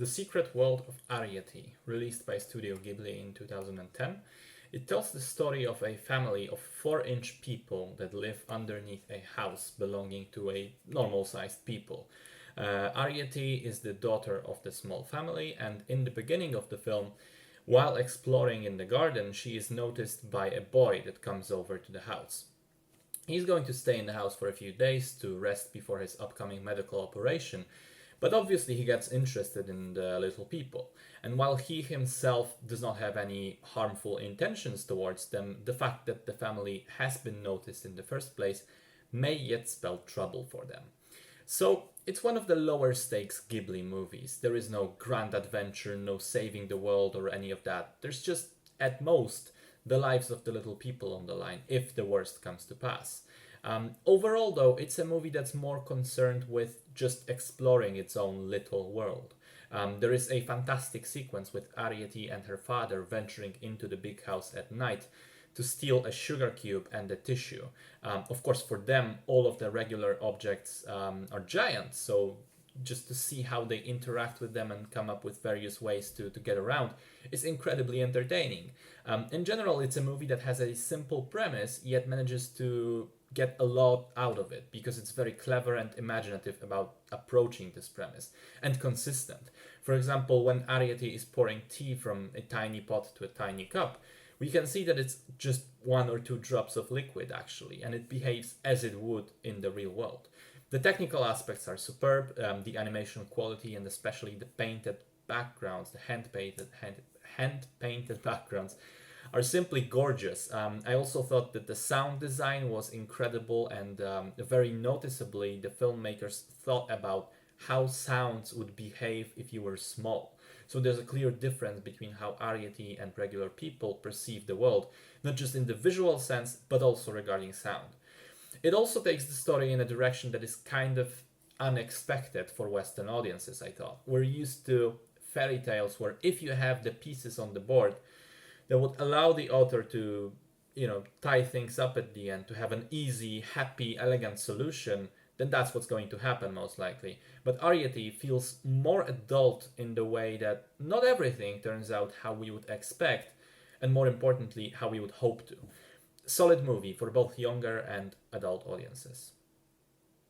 The Secret World of Arrietty, released by Studio Ghibli in 2010. It tells the story of a family of 4-inch people that live underneath a house belonging to a normal-sized people. Arrietty is the daughter of the small family, and in the beginning of the film, while exploring in the garden, she is noticed by a boy that comes over to the house. He's going to stay in the house for a few days to rest before his upcoming medical operation, but obviously he gets interested in the little people. And while he himself does not have any harmful intentions towards them, the fact that the family has been noticed in the first place may yet spell trouble for them. So it's one of the lower stakes Ghibli movies. There is no grand adventure, no saving the world or any of that. There's just, at most, the lives of the little people on the line, if the worst comes to pass. Overall, though, it's a movie that's more concerned with just exploring its own little world. There is a fantastic sequence with Arrietty and her father venturing into the big house at night to steal a sugar cube and a tissue. Of course, for them, all of the regular objects are giant, so just to see how they interact with them and come up with various ways to get around is incredibly entertaining. In general, it's a movie that has a simple premise, yet manages to get a lot out of it because it's very clever and imaginative about approaching this premise and consistent. For example, when Arrietty is pouring tea from a tiny pot to a tiny cup, we can see that it's just 1 or 2 drops of liquid actually, and it behaves as it would in the real world. The technical aspects are superb, the animation quality and especially the painted backgrounds, the hand-painted backgrounds are simply gorgeous. I also thought that the sound design was incredible and very noticeably the filmmakers thought about how sounds would behave if you were small. So there's a clear difference between how Arrietty and regular people perceive the world, not just in the visual sense, but also regarding sound. It also takes the story in a direction that is kind of unexpected for Western audiences, I thought. We're used to fairy tales where if you have the pieces on the board that would allow the author to, tie things up at the end, to have an easy, happy, elegant solution, then that's what's going to happen most likely. But Arrietty feels more adult in the way that not everything turns out how we would expect, and more importantly, how we would hope to. Solid movie for both younger and adult audiences.